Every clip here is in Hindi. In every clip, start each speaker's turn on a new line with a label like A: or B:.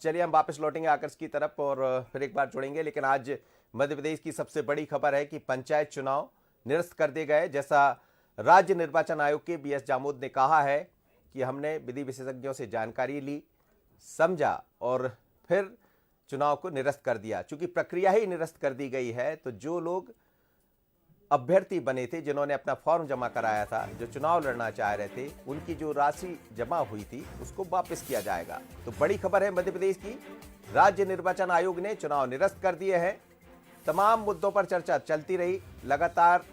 A: चलिए हम वापस लौटेंगे आकर्ष की तरफ और फिर एक बार जुड़ेंगे। लेकिन आज मध्य प्रदेश की सबसे बड़ी खबर है कि पंचायत चुनाव निरस्त कर दिए गए। जैसा राज्य निर्वाचन आयोग के बीएस जामोद ने कहा है कि हमने विधि विशेषज्ञों से जानकारी ली, समझा और फिर चुनाव को निरस्त कर दिया। चूंकि प्रक्रिया ही निरस्त कर दी गई है तो जो लोग अभ्यर्थी बने थे, जिन्होंने अपना फॉर्म जमा कराया था, जो चुनाव लड़ना चाह रहे थे, उनकी जो राशि जमा हुई थी उसको वापस किया जाएगा। तो बड़ी खबर है मध्य प्रदेश की, राज्य निर्वाचन आयोग ने चुनाव निरस्त कर दिए हैं। तमाम मुद्दों पर चर्चा चलती रही, लगातार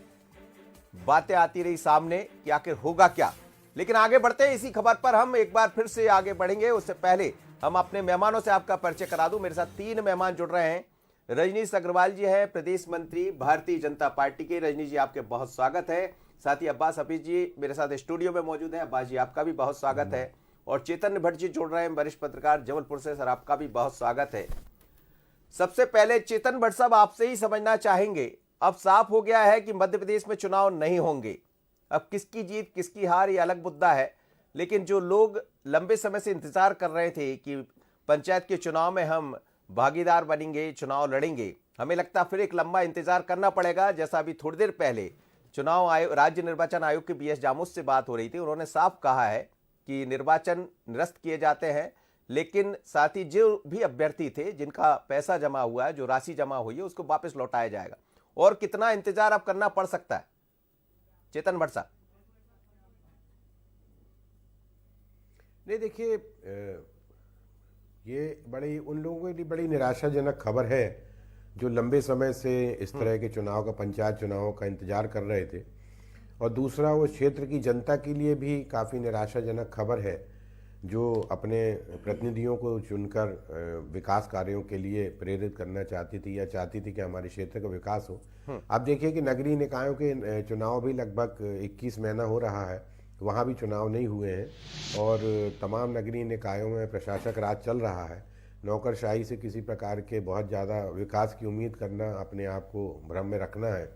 A: बातें आती रही सामने कि आखिर होगा क्या। लेकिन आगे बढ़ते हैं, इसी खबर पर हम एक बार फिर से आगे बढ़ेंगे। उससे पहले हम अपने मेहमानों से आपका परिचय करा दूं। मेरे साथ 3 मेहमान जुड़ रहे हैं। रजनीश अग्रवाल जी हैं, प्रदेश मंत्री भारतीय जनता पार्टी के। रजनीश जी आपके बहुत स्वागत है। साथ ही अब्बास हफीज जी मेरे साथ स्टूडियो में मौजूद हैं। अब्बास जी आपका भी बहुत स्वागत है। और चेतन भट्ट जी जुड़ रहे हैं, वरिष्ठ पत्रकार जबलपुर से। सर आपका भी बहुत स्वागत है। सबसे पहले चेतन भट्ट साहब आपसे ही समझना चाहेंगे, अब साफ हो गया है कि मध्य प्रदेश में चुनाव नहीं होंगे। अब किसकी जीत किसकी हार ये अलग मुद्दा है, लेकिन जो लोग लंबे समय से इंतजार कर रहे थे कि पंचायत के चुनाव में हम भागीदार बनेंगे, चुनाव लड़ेंगे, हमें लगता फिर एक लंबा इंतजार करना पड़ेगा। जैसा अभी थोड़ी देर पहले चुनाव आयोग, राज्य निर्वाचन आयोग के बीएस जामोद से बात हो रही थी, उन्होंने साफ कहा है कि निर्वाचन निरस्त किए जाते हैं, लेकिन साथ ही जो भी अभ्यर्थी थे जिनका पैसा जमा हुआ है, जो राशि जमा हुई है, उसको वापस लौटाया जाएगा। और कितना इंतजार अब करना पड़ सकता है, चेतन भट्ट साहब?
B: नहीं, देखिए, ये बड़ी उन लोगों के लिए बड़ी निराशाजनक खबर है जो लंबे समय से इस तरह के चुनाव का, पंचायत चुनाव का इंतजार कर रहे थे। और दूसरा, वो क्षेत्र की जनता के लिए भी काफ़ी निराशाजनक खबर है जो अपने प्रतिनिधियों को चुनकर विकास कार्यों के लिए प्रेरित करना चाहती थी या चाहती थी कि हमारे क्षेत्र का विकास हो। आप देखिए कि नगरीय निकायों के चुनाव भी लगभग 21 महीना हो रहा है, वहाँ भी चुनाव नहीं हुए हैं और तमाम नगरीय निकायों में प्रशासक राज चल रहा है। नौकरशाही से किसी प्रकार के बहुत ज़्यादा विकास की उम्मीद करना अपने आप को भ्रम में रखना है।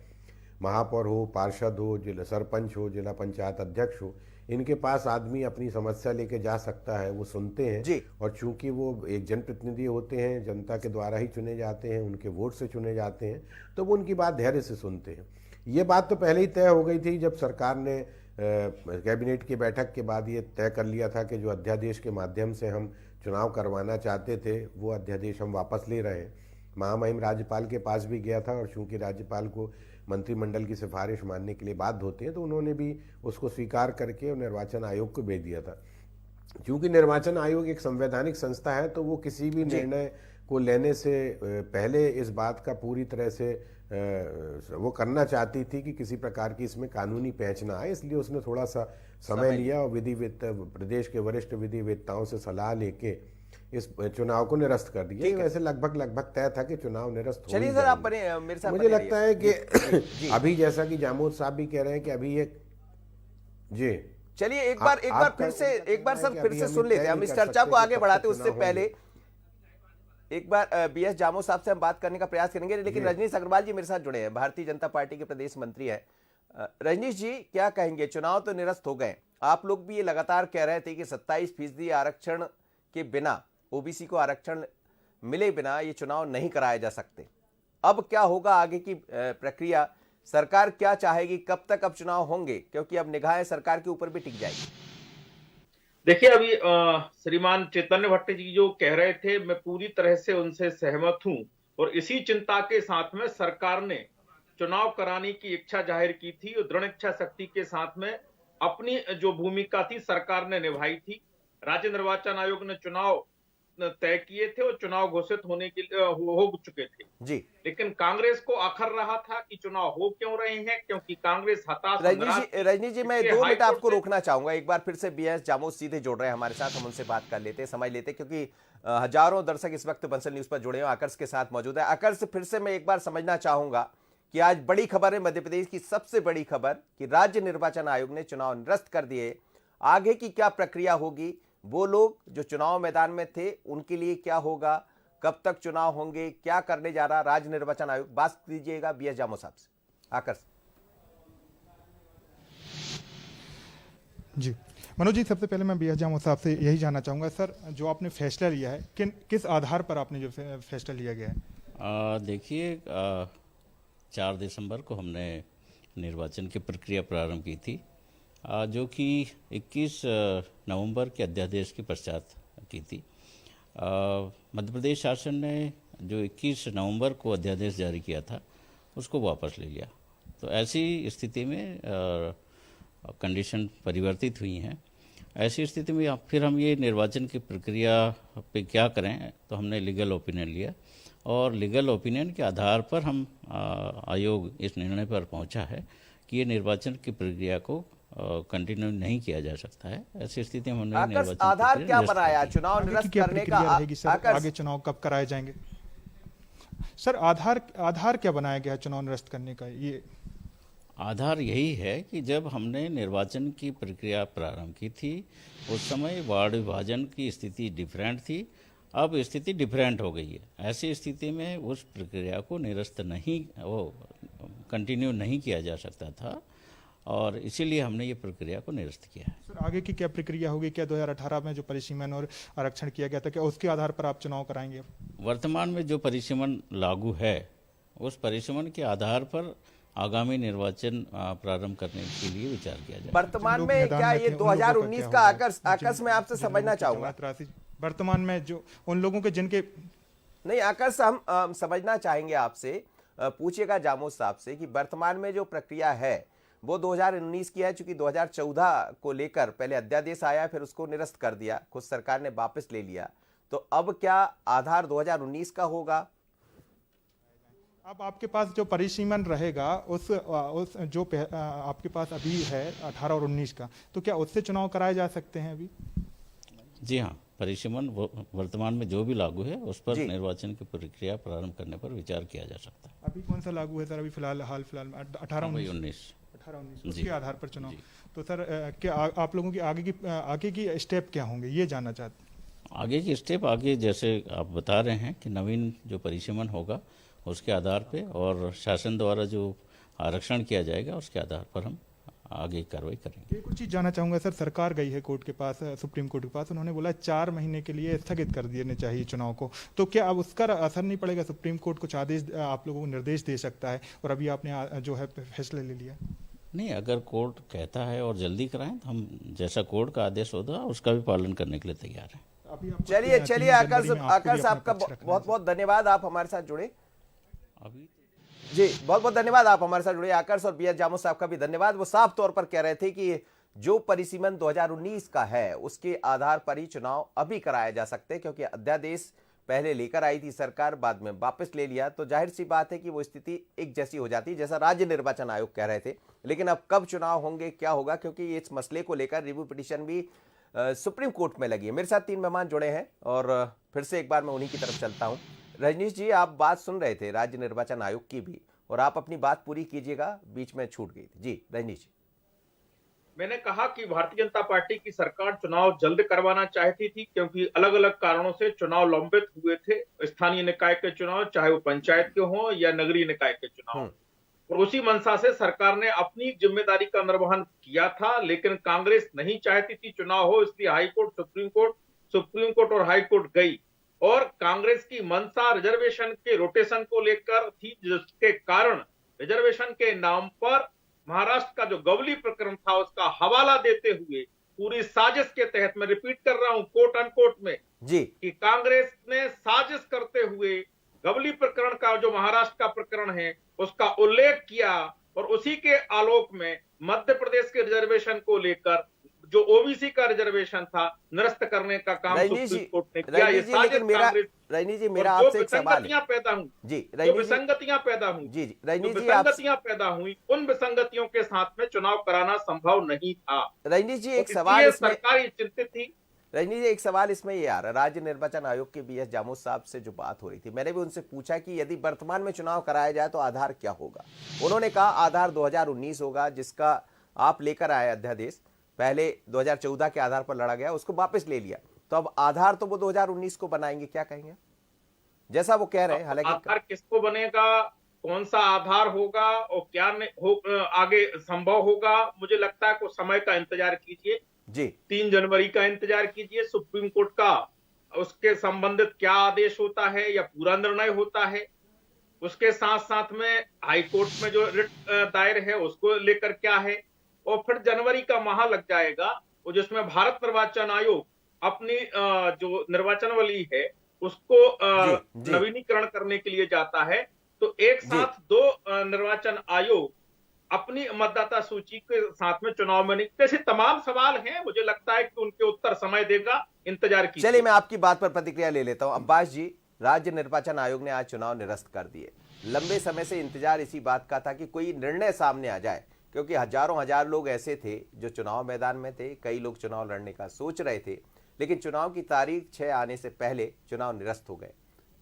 B: महापौर हो, पार्षद हो, जिला सरपंच हो, जिला पंचायत अध्यक्ष हो, इनके पास आदमी अपनी समस्या लेके जा सकता है, वो सुनते हैं
A: जी।
B: और चूंकि वो एक जनप्रतिनिधि होते हैं, जनता के द्वारा ही चुने जाते हैं, उनके वोट से चुने जाते हैं, तो वो उनकी बात धैर्य से सुनते हैं। ये बात तो पहले ही तय हो गई थी जब सरकार ने कैबिनेट की बैठक के बाद ये तय कर लिया था कि जो अध्यादेश के माध्यम से हम चुनाव करवाना चाहते थे वो अध्यादेश हम वापस ले रहे हैं। महामहिम राज्यपाल के पास भी गया था और चूंकि राज्यपाल को मंत्रिमंडल की सिफारिश मानने के लिए बाध्य होते हैं तो उन्होंने भी उसको स्वीकार करके निर्वाचन आयोग को भेज दिया था। क्योंकि निर्वाचन आयोग एक संवैधानिक संस्था है तो वो किसी भी निर्णय को लेने से पहले इस बात का पूरी तरह से वो करना चाहती थी कि किसी प्रकार की इसमें कानूनी पैंच ना आए, इसलिए उसने थोड़ा सा समय लिया और प्रदेश के वरिष्ठ विधिवेत्ताओं से सलाह लेके इस चुनाव को निरस्त कर दिया। वैसे लगभग तय था कि चुनाव निरस्त हो।
A: चलिए सर, आप मेरे साथ
B: मुझे लगता है कि अभी जैसा कि जामोद साहब भी कह रहे हैं कि अभी ये जी,
A: चलिए एक बार सर फिर से सुन लेते हैं। हम इस चर्चा को आगे बढ़ाते उससे पहले एक बार बीएस जामोद साहब से हम बात करने का प्रयास करेंगे। लेकिन रजनीश अग्रवाल जी मेरे साथ जुड़े हैं, भारतीय जनता पार्टी के प्रदेश मंत्री हैं। रजनीश जी क्या कहेंगे? चुनाव तो निरस्त हो गए, आप लोग भी ये लगातार कह रहे थे कि 27% आरक्षण के बिना, ओबीसी को आरक्षण मिले बिना ये चुनाव नहीं कराए जा सकते। अब क्या होगा आगे की प्रक्रिया? सरकार क्या चाहेगी? कब तक अब चुनाव होंगे? क्योंकि अब निगाहें सरकार के ऊपर भी टिक जाएगी।
C: देखिए, अभी श्रीमान चैतन्य भट्ट जी जो कह रहे थे, मैं पूरी तरह से उनसे सहमत हूं और इसी चिंता के साथ में सरकार ने चुनाव कराने की इच्छा जाहिर की थी और दृढ़ इच्छा शक्ति के साथ में अपनी जो भूमिका थी सरकार ने निभाई थी। राज्य निर्वाचन आयोग ने चुनाव तय किए थे और चुनाव घोषित होने के लिए हो चुके थे
A: जी।
C: लेकिन कांग्रेस को आखर रहा था कि चुनाव हो क्यों रहे हैं, क्योंकि कांग्रेस हताश।
A: रजनीश जी मैं 2 मिनट आपको रोकना चाहूंगा। एक बार फिर से बीएस जामोद सीधे जुड़ रहे हैं हमारे साथ, हम उनसे बात कर लेते हैं, समझ लेते हैं, क्योंकि हजारों दर्शक इस वक्त बंसल न्यूज पर जुड़े हैं। आकर्ष के साथ मौजूद है। आकर्ष, फिर से मैं एक बार समझना चाहूंगा कि आज बड़ी खबर है, मध्य प्रदेश की सबसे बड़ी खबर कि राज्य निर्वाचन आयोग ने चुनाव निरस्त कर दिए। आगे की क्या प्रक्रिया होगी? वो लोग जो चुनाव मैदान में थे उनके लिए क्या होगा? कब तक चुनाव होंगे? क्या करने जा रहा राज्य निर्वाचन आयोग? बात कीजिएगा बीएस जामोद साहब से। आकर्ष
D: जी, मनोज जी, सबसे पहले मैं बीएस जामोद साहब से यही जानना चाहूँगा सर, जो आपने फैसला लिया है किस आधार पर आपने जो फैसला लिया गया है?
E: देखिए, 4 दिसंबर को हमने निर्वाचन की प्रक्रिया प्रारंभ की थी, जो कि 21 नवंबर के अध्यादेश के पश्चात की थी। मध्य प्रदेश शासन ने जो 21 नवंबर को अध्यादेश जारी किया था उसको वापस ले लिया। तो ऐसी स्थिति में कंडीशन परिवर्तित हुई हैं। ऐसी स्थिति में फिर हम ये निर्वाचन की प्रक्रिया पे क्या करें, तो हमने लीगल ओपिनियन लिया और लीगल ओपिनियन के आधार पर हम आयोग इस निर्णय पर पहुंचा है कि ये निर्वाचन की प्रक्रिया को कंटिन्यू नहीं किया जा सकता है। ऐसी स्थिति में हमने निर्वाचन
A: आधार क्या बनाया चुनाव निरस्त करने का?
D: रहेगी सर, आगे चुनाव कब कराए जाएंगे सर? आधार क्या बनाया गया चुनाव निरस्त करने का? ये
E: आधार यही है कि जब हमने निर्वाचन की प्रक्रिया प्रारंभ की थी उस समय वार्ड विभाजन की स्थिति डिफरेंट थी, अब स्थिति डिफरेंट हो गई है। ऐसी स्थिति में उस प्रक्रिया को निरस्त नहीं, वो कंटिन्यू नहीं किया जा सकता था और इसीलिए हमने ये प्रक्रिया को निरस्त किया है।
D: सर, आगे की क्या प्रक्रिया होगी? क्या 2018 में जो परिसीमन और आरक्षण किया गया था, क्या उसके आधार पर आप चुनाव कराएंगे?
E: वर्तमान में जो परिसीमन लागू है उस परिसीमन के आधार पर आगामी निर्वाचन प्रारंभ करने के लिए विचार किया जाए।
A: वर्तमान में क्या ये 2019 का आकर्ष मैं आपसे समझना चाहूंगा।
D: वर्तमान में जो उन लोगों के जिनके
A: नहीं, आकर्ष हम समझना चाहेंगे आपसे, पूछिएगा जामोद साहब से कि वर्तमान में जो प्रक्रिया है वो 2019 की है, चूंकि 2014 को लेकर पहले अध्यादेश आया, फिर उसको निरस्त कर दिया, खुद सरकार ने वापस ले लिया, तो अब क्या आधार 2019 का होगा?
D: अब आपके पास जो परिसीमन रहेगा उस जो आपके पास अभी है 18 और 19 का, तो क्या उससे चुनाव कराए जा सकते हैं अभी?
E: जी हाँ, परिसीमन वर्तमान में जो भी लागू है उस पर निर्वाचन की प्रक्रिया प्रारंभ करने पर विचार किया जा सकता है।
D: अभी कौन सा लागू है सर? अभी फिलहाल 18-19 उसके आधार पर चुनाव। तो सर क्या आप लोगों की आगे की स्टेप क्या होंगे, ये जानना चाहते हैं।
E: आगे की स्टेप, आगे जैसे आप बता रहे हैं कि नवीन जो परिसीमन होगा उसके आधार पे और शासन द्वारा जो आरक्षण किया जाएगा उसके आधार पर हम आगे कार्रवाई करेंगे।
D: कुछ चीज़ जानना चाहूँगा सर, सरकार गई है कोर्ट के पास, सुप्रीम कोर्ट के पास, उन्होंने बोला 4 महीने के लिए स्थगित कर देने चाहिए चुनाव को, तो क्या अब उसका असर नहीं पड़ेगा? सुप्रीम कोर्ट कुछ आदेश आप लोगों को निर्देश दे सकता है और अभी आपने जो है फैसला ले लिया?
E: नहीं, अगर कोर्ट कहता है और जल्दी कराएं तो हम जैसा कोर्ट का आदेश होगा उसका भी पालन करने के लिए तैयार हैं।
A: चलिए आकर्ष आपका बहुत बहुत धन्यवाद, आप हमारे साथ जुड़े। जी बहुत बहुत धन्यवाद, आप हमारे साथ जुड़े। आकर्ष और बीएस जामोद साहब का भी धन्यवाद। वो साफ तौर पर कह रहे थे कि जो परिसीमन 2019 का है उसके आधार पर ही चुनाव अभी कराया जा सकते हैं, क्योंकि अध्यादेश पहले लेकर आई थी सरकार, बाद में वापस ले लिया, तो जाहिर सी बात है कि वो स्थिति एक जैसी हो जाती है जैसा राज्य निर्वाचन आयोग कह रहे थे। लेकिन अब कब चुनाव होंगे, क्या होगा, क्योंकि इस मसले को लेकर रिव्यू पिटीशन भी सुप्रीम कोर्ट में लगी है। मेरे साथ 3 मेहमान जुड़े हैं और फिर से एक बार मैं उन्हीं की तरफ चलता हूं। रजनीश जी, आप बात सुन रहे थे राज्य निर्वाचन आयोग की भी, और आप अपनी बात पूरी कीजिएगा, बीच में छूट गई थी। जी रजनीश जी।
C: मैंने कहा कि भारतीय जनता पार्टी की सरकार चुनाव जल्द करवाना चाहती थी, क्योंकि अलग अलग कारणों से चुनाव लंबित हुए थे। स्थानीय निकाय के चुनाव, चाहे वो पंचायत के हों या नगरीय निकाय के चुनाव, और उसी मंशा से सरकार ने अपनी जिम्मेदारी का निर्वहन किया था। लेकिन कांग्रेस नहीं चाहती थी चुनाव हो, इसलिए हाईकोर्ट, सुप्रीम कोर्ट और हाईकोर्ट गई, और कांग्रेस की मंशा रिजर्वेशन के रोटेशन को लेकर थी, जिसके कारण रिजर्वेशन के नाम पर महाराष्ट्र का जो गवली प्रकरण था उसका हवाला देते हुए पूरी साजिश के तहत, मैं रिपीट कर रहा हूं कोट अनकोट में
A: जी,
C: कि कांग्रेस ने साजिश करते हुए गवली प्रकरण का, जो महाराष्ट्र का प्रकरण है, उसका उल्लेख किया, और उसी के आलोक में मध्य प्रदेश के रिजर्वेशन को लेकर जो ओबीसी का रिजर्वेशन था निरस्त करने का काम सुप्रीम कोर्ट ने किया। ये साजिश कांग्रेस,
A: रजनीश जी मेरा आपसे एक सवाल है।
C: पैदा हुई
A: जी,
C: जो विसंगतियां पैदा हुई,
A: जी
C: विसंगतियां पैदा हुई, उन विसंगतियों के साथ में चुनाव कराना संभव नहीं था।
A: रजनीश जी एक सवाल,
C: सरकार ये चिंतित थी।
A: रजनीश जी एक सवाल इसमें ये आ रहा है, राज्य निर्वाचन आयोग के बीएस जामोद साहब से जो बात हो रही थी, मैंने भी उनसे पूछा कि यदि वर्तमान में चुनाव कराया जाए तो आधार क्या होगा। उन्होंने कहा आधार 2019 होगा, जिसका आप लेकर आए अध्यादेश, पहले 2014 के आधार पर लड़ा गया, उसको वापस ले लिया, तो अब आधार तो वो 2019 को बनाएंगे, क्या कहेंगे जैसा वो कह रहे हैं? हालांकि
C: आधार किसको बनेगा, कौन सा आधार होगा और क्या आगे संभव होगा, मुझे लगता है कुछ समय का इंतजार कीजिए।
A: जी
C: 3 जनवरी का इंतजार कीजिए, सुप्रीम कोर्ट का उसके संबंधित क्या आदेश होता है या पूरा निर्णय होता है। उसके साथ साथ में हाई कोर्ट में जो रिट दायर है उसको लेकर क्या है, और फिर जनवरी का माह लग जाएगा, और जिसमें भारत निर्वाचन आयोग अपनी जो निर्वाचनावली है उसको
A: जी
C: नवीनीकरण करने के लिए जाता है। तो एक
A: जी
C: साथ दो निर्वाचन आयोग अपनी मतदाता सूची के साथ में चुनाव में नहीं, जैसे तमाम सवाल हैं, मुझे लगता है कि उनके उत्तर समय देगा, इंतजार कीजिए।
A: चलिए मैं आपकी बात पर प्रतिक्रिया ले लेता हूं। अब्बास जी, राज्य निर्वाचन आयोग ने आज चुनाव निरस्त कर दिए। लंबे समय से इंतजार इसी बात का था कि कोई निर्णय सामने आ जाए, क्योंकि हजारों हजार लोग ऐसे थे जो चुनाव मैदान में थे, कई लोग चुनाव लड़ने का सोच रहे थे, लेकिन चुनाव की तारीख 6 आने से पहले चुनाव निरस्त हो गए।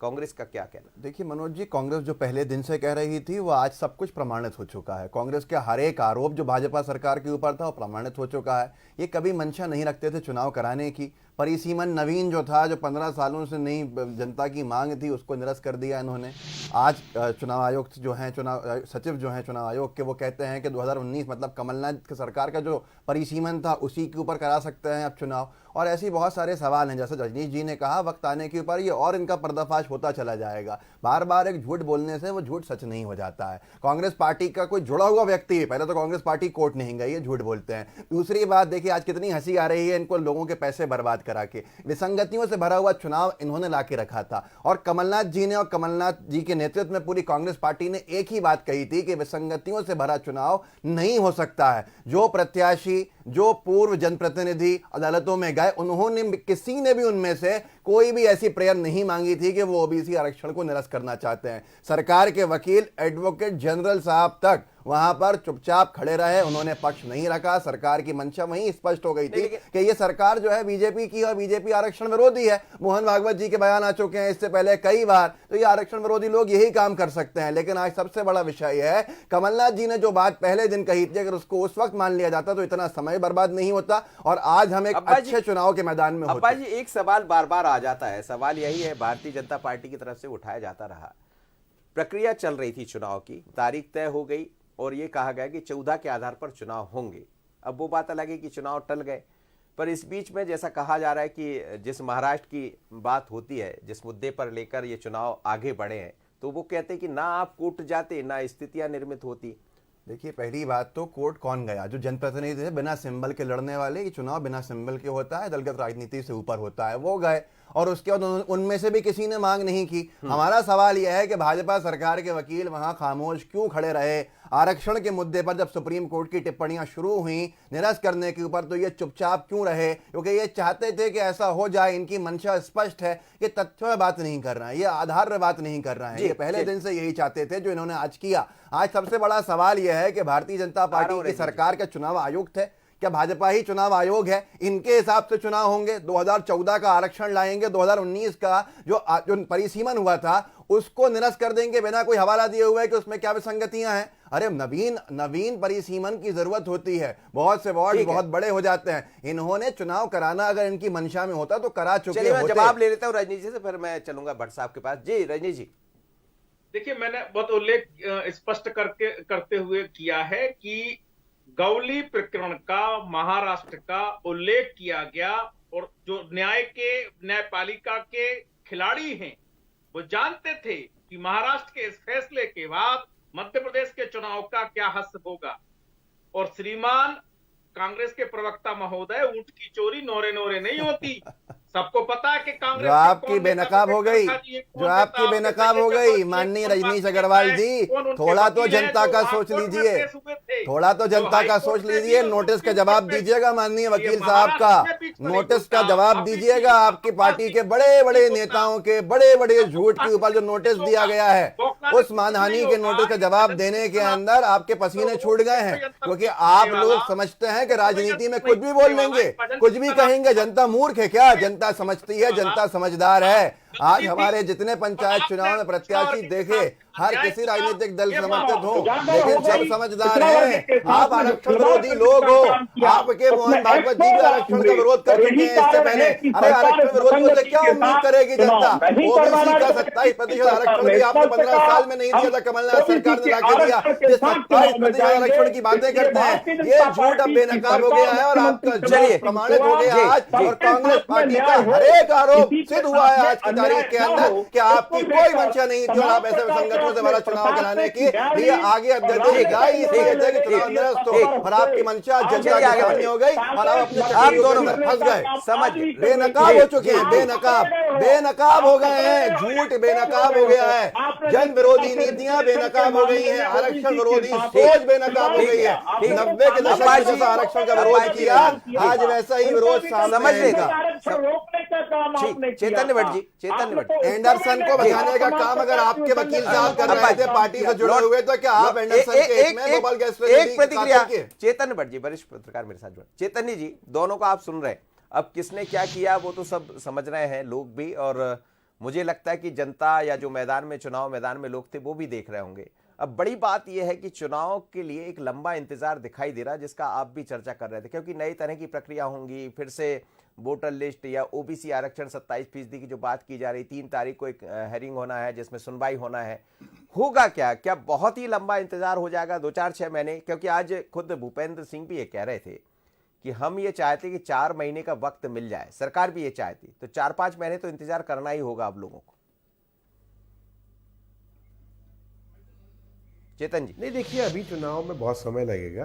A: कांग्रेस का क्या कहना?
F: देखिए मनोज जी, कांग्रेस जो पहले दिन से कह रही थी वो आज सब कुछ प्रमाणित हो चुका है। कांग्रेस के हर एक आरोप जो भाजपा सरकार के ऊपर था वो प्रमाणित हो चुका है। ये कभी मंशा नहीं रखते थे चुनाव कराने की। परिसीमन नवीन जो था, जो 15 सालों से नई जनता की मांग थी, उसको निरस्त कर दिया इन्होंने। आज चुनाव आयोग जो हैं, चुनाव सचिव जो हैं चुनाव आयोग के, वो कहते हैं कि 2019 मतलब कमलनाथ की सरकार का जो परिसीमन था उसी के ऊपर करा सकते हैं अब चुनाव। और ऐसी बहुत सारे सवाल हैं, जैसे रजनीश जी ने कहा, वक्त आने के ऊपर ये और इनका पर्दाफाश होता चला जाएगा। बार बार एक झूठ बोलने से वो झूठ सच नहीं हो जाता है। कांग्रेस पार्टी का कोई जुड़ा हुआ व्यक्ति है, पहले तो कांग्रेस पार्टी कोर्ट नहीं गई है, झूठ बोलते हैं। दूसरी बात देखिए, आज कितनी हंसी आ रही है इनको लोगों के पैसे बर्बाद करा के। विसंगतियों से भरा हुआ चुनाव इन्होंने ला के रखा था, और कमलनाथ जी ने और कमलनाथ जी के नेतृत्व में पूरी कांग्रेस पार्टी ने एक ही बात कही थी कि विसंगतियों से भरा चुनाव नहीं हो सकता है। जो प्रत्याशी, जो पूर्व जनप्रतिनिधि अदालतों में गए, उन्होंने किसी ने भी उनमें से कोई भी ऐसी प्रेयर नहीं मांगी थी कि वो ओबीसी आरक्षण को निरस्त करना चाहते हैं। सरकार के वकील एडवोकेट जनरल साहब तक वहां पर चुपचाप खड़े रहे, उन्होंने पक्ष नहीं रखा। सरकार की मंशा वहीं स्पष्ट हो गई थी कि ये सरकार जो है बीजेपी की, और बीजेपी आरक्षण विरोधी है। मोहन भागवत जी के बयान आ चुके हैं इससे पहले कई बार, तो ये आरक्षण विरोधी लोग यही काम कर सकते हैं। लेकिन आज सबसे बड़ा विषय यह है, कमलनाथ जी ने जो बात पहले दिन कही थी, अगर उसको उस वक्त मान लिया जाता तो इतना समय बर्बाद नहीं होता, और आज हम एक अच्छे चुनाव के मैदान में होते।
A: अब्बा जी, एक सवाल बार बार आ जाता है, सवाल यही है, भारतीय जनता पार्टी की तरफ से उठाया जाता रहा, प्रक्रिया चल रही थी चुनाव की, तारीख तय हो गई और ये कहा गया कि 14 के आधार पर चुनाव होंगे। अब वो बात अलग है कि चुनाव टल गए, पर इस बीच में जैसा कहा जा रहा है कि जिस महाराष्ट्र की बात होती है, जिस मुद्दे पर लेकर ये चुनाव आगे बढ़े हैं, तो वो कहते हैं कि ना आप कोर्ट जाते, ना स्थितियां निर्मित होती।
F: देखिए, पहली बात तो कोर्ट कौन गया? जो जनप्रतिनिधि थे बिना सिंबल के लड़ने वाले, ये चुनाव बिना सिंबल के होता है, दलगत राजनीति से ऊपर होता है, वो गए, और उसके बाद उनमें से भी किसी ने मांग नहीं की। हमारा सवाल यह है कि भाजपा सरकार के वकील वहां खामोश क्यों खड़े रहे? आरक्षण के मुद्दे पर जब सुप्रीम कोर्ट की टिप्पणियां शुरू हुई निरस्त करने के ऊपर, तो ये चुपचाप क्यों रहे? क्योंकि ये चाहते थे कि ऐसा हो जाए। इनकी मंशा स्पष्ट है कि तथ्यों में बात नहीं कर रहे हैं, ये आधार में बात नहीं कर रहे हैं। ये पहले दिन से यही चाहते थे, जो इन्होंने आज किया। आज सबसे बड़ा सवाल यह है कि भारतीय जनता पार्टी की सरकार के चुनाव आयुक्त थे, क्या भाजपा ही चुनाव आयोग है? इनके हिसाब से चुनाव होंगे? 2014 का आरक्षण लाएंगे, 2019 का जो परिसीमन हुआ था उसको निरस्त कर देंगे बिना कोई हवाला दिए हुए कि उसमें क्या विसंगतियां हैं? अरे नवीन परिसीमन की जरूरत होती है, बहुत से वार्ड बहुत बड़े हो जाते हैं। इन्होंने चुनाव कराना अगर इनकी मंशा में होता तो करा चुके होते।
A: जवाब ले लेता हूं रजनीश जी से, फिर मैं चलूंगा भट्ट साहब के पास। जी रजनीश जी,
C: देखिए, मैंने बहुत उल्लेख स्पष्ट करते हुए किया है कि गौली प्रकरण का, महाराष्ट्र का उल्लेख किया गया, और जो न्यायपालिका के खिलाड़ी हैं वो जानते थे कि महाराष्ट्र के इस फैसले के बाद मध्य प्रदेश के चुनाव का क्या हश्र होगा। और श्रीमान कांग्रेस के प्रवक्ता महोदय, ऊंट की चोरी नोरे नोरे नहीं होती। सबको पता है कि कांग्रेस
F: जो आपकी बेनकाब हो गई, माननीय रजनीश अग्रवाल जी, थोड़ा तो जनता का सोच लीजिए, थोड़ा तो जनता का सोच लीजिए। नोटिस का जवाब दीजिएगा माननीय वकील साहब का, नोटिस का जवाब दीजिएगा। आपकी पार्टी के बड़े बड़े नेताओं के बड़े बड़े झूठ के ऊपर जो नोटिस दिया गया है, उस मानहानि के नोटिस का जवाब देने के अंदर आपके पसीने छूट गए हैं, क्योंकि आप लोग समझते हैं कि राजनीति में कुछ भी बोल लेंगे, कुछ भी कहेंगे। जनता मूर्ख है क्या? जनता समझती है, जनता समझदार है। आज हमारे जितने पंचायत चुनाव में प्रत्याशी देखे, हर किसी राजनीतिक दल समर्थित हो, लेकिन सब समझदार हैं। आप आरक्षण विरोधी लोग हो। आपके मोहन भागवत जी भी आरक्षण का विरोध कर चुके हैं इससे पहले। अरे आरक्षण विरोधियों से क्या उम्मीद करेगी जनता? ओबीसी का 27% आरक्षण भी आपने 15 साल में नहीं दिया था, कमलनाथ सरकार ने लाके दिया। 27% आरक्षण की बातें करते हैं, ये झूठ अब बेनकाब हो गया है और आपका झूठ प्रमाणित हो गया आज। और कांग्रेस पार्टी का हर एक आरोप सिद्ध हुआ है आज की तारीख के अंदर कि आपकी कोई मंशा नहीं थी और आप ऐसे संगठनों से बड़ा चुनाव कराने की भी आगे अध्यक्ष चुनाव निरस्त हो और आपकी मंशा जनता की सामने हो गई और आप दोनों में फंस गए। समझ बेनकाब हो चुके हैं, बेनकाब हो गए हैं। झूठ बेनकाब हो गया है, जन विरोधी नीतियां बेनकाब हो गई है, आरक्षण विरोधी सोच बेनकाब हो गई है। 90 के दशक में जैसा आरक्षण का विरोध किया, आज वैसा ही विरोध सामने आएगा।
A: चैतन्य भट्ट जी,
F: एंडरसन को बचाने का काम अगर आपके वकील साहब कर रहे थे पार्टी से जुड़े हुए, तो क्या आप एंडरसन के
A: एक प्रतिक्रिया? चैतन्य भट्ट जी, वरिष्ठ पत्रकार मेरे साथ जुड़े। चैतन्य जी, दोनों को आप सुन रहे हैं, अब किसने क्या किया वो तो सब समझ रहे हैं लोग भी, और मुझे लगता है कि जनता या जो मैदान में चुनाव मैदान में लोग थे वो भी देख रहे होंगे। अब बड़ी बात यह है कि चुनाव के लिए एक लंबा इंतजार दिखाई दे रहा है, जिसका आप भी चर्चा कर रहे थे, क्योंकि नई तरह की प्रक्रिया होंगी, फिर से वोटर लिस्ट या ओबीसी आरक्षण 27% की जो बात की जा रही, 3 तारीख को एक हेयरिंग होना है जिसमें सुनवाई होना है। होगा क्या बहुत ही लंबा इंतजार हो जाएगा 2-4-6 महीने? क्योंकि आज खुद भूपेंद्र सिंह भी ये कह रहे थे कि हम ये चाहते कि 4 महीने का वक्त मिल जाए, सरकार भी ये चाहती, तो 4-5 महीने तो इंतजार करना ही होगा आप लोगों को। चेतन जी,
B: नहीं देखिए, अभी चुनाव में बहुत समय लगेगा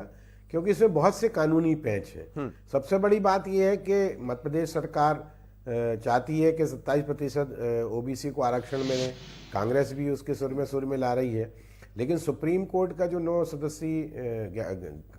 B: क्योंकि इसमें बहुत से कानूनी पेंच हैं। सबसे बड़ी बात यह है कि मध्य प्रदेश सरकार चाहती है कि 27% ओबीसी को आरक्षण मिले। कांग्रेस भी उसके सुर में ला रही है, लेकिन सुप्रीम कोर्ट का जो 9 सदस्यीय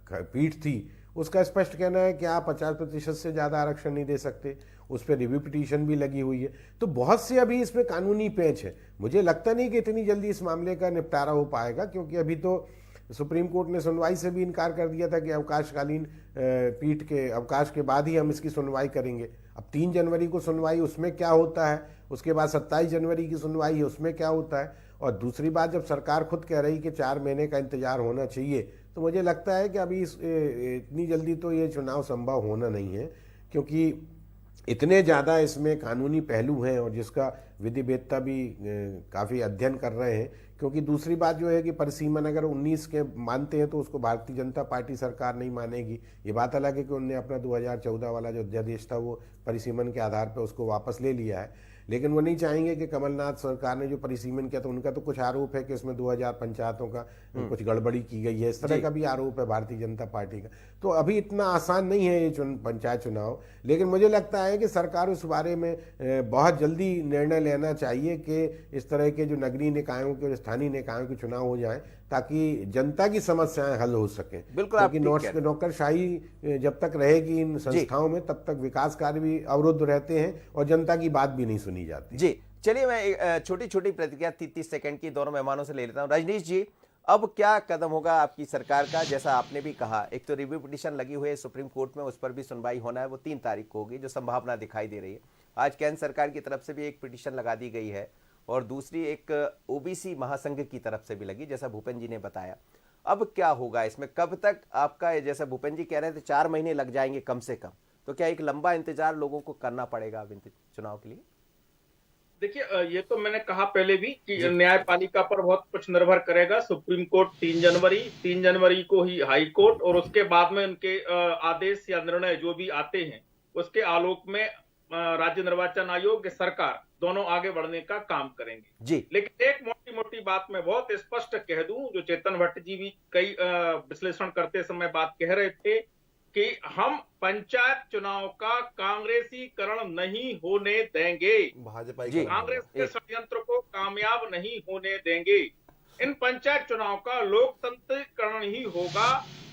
B: पीठ थी उसका स्पष्ट कहना है कि आप 50% से ज़्यादा आरक्षण नहीं दे सकते। उस पर रिव्यू पिटीशन भी लगी हुई है। तो बहुत से अभी इसमें कानूनी पेंच है। मुझे लगता नहीं कि इतनी जल्दी इस मामले का निपटारा हो पाएगा, क्योंकि अभी तो सुप्रीम कोर्ट ने सुनवाई से भी इनकार कर दिया था कि अवकाशकालीन पीठ के अवकाश के बाद ही हम इसकी सुनवाई करेंगे। अब 3 जनवरी को सुनवाई, उसमें क्या होता है, उसके बाद 27 जनवरी की सुनवाई है, उसमें क्या होता है। और दूसरी बात, जब सरकार खुद कह रही कि 4 महीने का इंतजार होना चाहिए, तो मुझे लगता है कि अभी इतनी जल्दी तो ये चुनाव संभव होना नहीं है, क्योंकि इतने ज़्यादा इसमें कानूनी पहलू हैं और जिसका विधिवेत्ता भी काफ़ी अध्ययन कर रहे हैं। क्योंकि दूसरी बात जो है कि परिसीमन अगर 19 के मानते हैं तो उसको भारतीय जनता पार्टी सरकार नहीं मानेगी। ये बात अलग है कि उन्होंने अपना 2014 वाला जो अध्यादेश था वो परिसीमन के आधार पर उसको वापस ले लिया है, लेकिन वो नहीं चाहेंगे कि कमलनाथ सरकार ने जो परिसीमन किया, तो उनका तो कुछ आरोप है कि इसमें 2000 पंचायतों का कुछ गड़बड़ी की गई है, इस तरह का भी आरोप है भारतीय जनता पार्टी का। तो अभी इतना आसान नहीं है ये पंचायत चुनाव, लेकिन मुझे लगता है कि सरकार उस बारे में बहुत जल्दी निर्णय लेना चाहिए कि इस तरह के जो नगरीय निकायों के और स्थानीय निकायों के चुनाव हो जाएं, ताकि जनता की समस्याएं हल हो सकें।
A: बिल्कुल,
B: क्योंकि नौकरशाही जब तक रहेगी इन संस्थाओं में, तब तक विकास कार्य भी अवरुद्ध रहते हैं और जनता की बात भी नहीं सुनी जाती।
A: जी चलिए, मैं छोटी छोटी प्रतिक्रिया 30 सेकंड की दोनों मेहमानों से ले लेता हूं। रजनीश जी, अब क्या कदम होगा आपकी सरकार का? जैसा आपने भी कहा, एक तो रिव्यू पिटीशन लगी हुई है सुप्रीम कोर्ट में, उस पर भी सुनवाई होना है, वो 3 तारीख को होगी, जो संभावना दिखाई दे रही है। आज केंद्र सरकार की तरफ से भी एक पिटीशन लगा दी गई है और दूसरी एक ओबीसी महासंघ की तरफ से भी लगी, जैसा भूपेंद्र जी ने बताया। अब क्या होगा इसमें? कब तक आपका, जैसा भूपेंद्र जी कह रहे थे 4 महीने लग जाएंगे कम से कम, तो क्या एक लंबा इंतजार लोगों को करना पड़ेगा अब चुनाव के लिए?
C: देखिए, ये तो मैंने कहा पहले भी कि न्यायपालिका पर बहुत कुछ निर्भर करेगा। सुप्रीम कोर्ट 3 जनवरी को ही हाई कोर्ट, और उसके बाद में उनके आदेश या निर्णय जो भी आते हैं उसके आलोक में राज्य निर्वाचन आयोग या सरकार दोनों आगे बढ़ने का काम करेंगे
A: जी।
C: लेकिन एक मोटी मोटी बात मैं बहुत स्पष्ट कह दूं, जो चेतन भट्ट जी भी कई विश्लेषण करते समय बात कह रहे थे कि हम पंचायत चुनाव का कांग्रेसीकरण नहीं होने देंगे,
F: भाजपा
C: कांग्रेस के षड्यंत्र को कामयाब नहीं होने देंगे। इन पंचायत चुनाव का लोकतंत्रीकरण ही होगा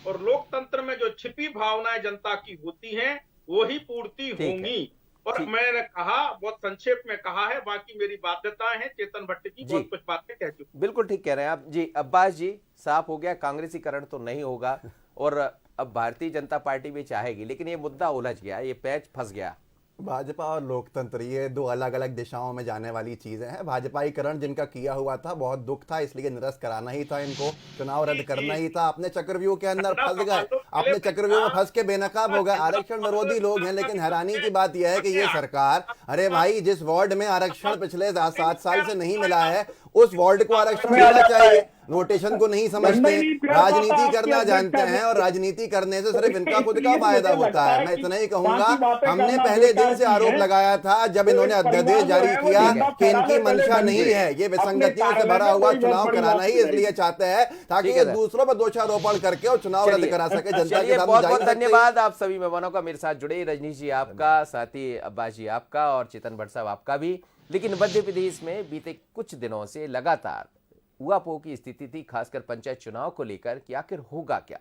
C: और लोकतंत्र में जो छिपी भावनाएं जनता की होती हैं वो ही पूर्ति होंगी। और मैंने कहा, बहुत संक्षेप में कहा है, बाकी मेरी बाध्यताएं हैं। चेतन भट्ट जी बहुत कुछ बातें कह चुके।
A: बिल्कुल ठीक कह रहे हैं आप जी। अब्बास जी, साफ हो गया, कांग्रेसीकरण तो नहीं होगा और अब भारतीय जनता पार्टी भी चाहेगी, लेकिन ये मुद्दा उलझ गया, ये पैच फंस गया
F: भाजपा और लोकतंत्र ये दो अलग अलग दिशाओं में जाने वाली चीजें हैं। भाजपाईकरण जिनका किया हुआ था, बहुत दुख था, इसलिए निरस्त कराना ही था इनको, चुनाव रद्द करना ही था। अपने चक्रव्यूह के अंदर फंस गए, अपने चक्रव्यूह में फंस के बेनकाब हो गए। आरक्षण विरोधी लोग हैं, लेकिन हैरानी की बात यह है कि ये सरकार, अरे भाई जिस वार्ड में आरक्षण पिछले 7 साल से नहीं मिला है, उस वार्ड को आरक्षण मिलना चाहिए। नोटेशन को नहीं समझते, राजनीति करना जानते हैं, और राजनीति करने से सिर्फ इनका खुद का फायदा होता है। मैं इतना ही कहूंगा, हमने पहले दिन से आरोप लगाया था जब इन्होंने अध्यादेश जारी किया कि इनकी मंशा नहीं है, ये विसंगतियों से भरा हुआ चुनाव कराना ही इसलिए चाहते हैं ताकि ये दूसरों पर दोषारोपण करके और चुनाव रद्द करा सके। जनता के साथ
A: बहुत बहुत धन्यवाद आप सभी मेहमानों का मेरे साथ जुड़े, रजनीश जी आपका, साथ ही अब्बास जी आपका, और चेतन भट्ट साहब आपका भी। लेकिन मध्य प्रदेश में बीते कुछ दिनों से लगातार उहापोह की स्थिति थी, खासकर पंचायत चुनाव को लेकर कि आखिर होगा क्या।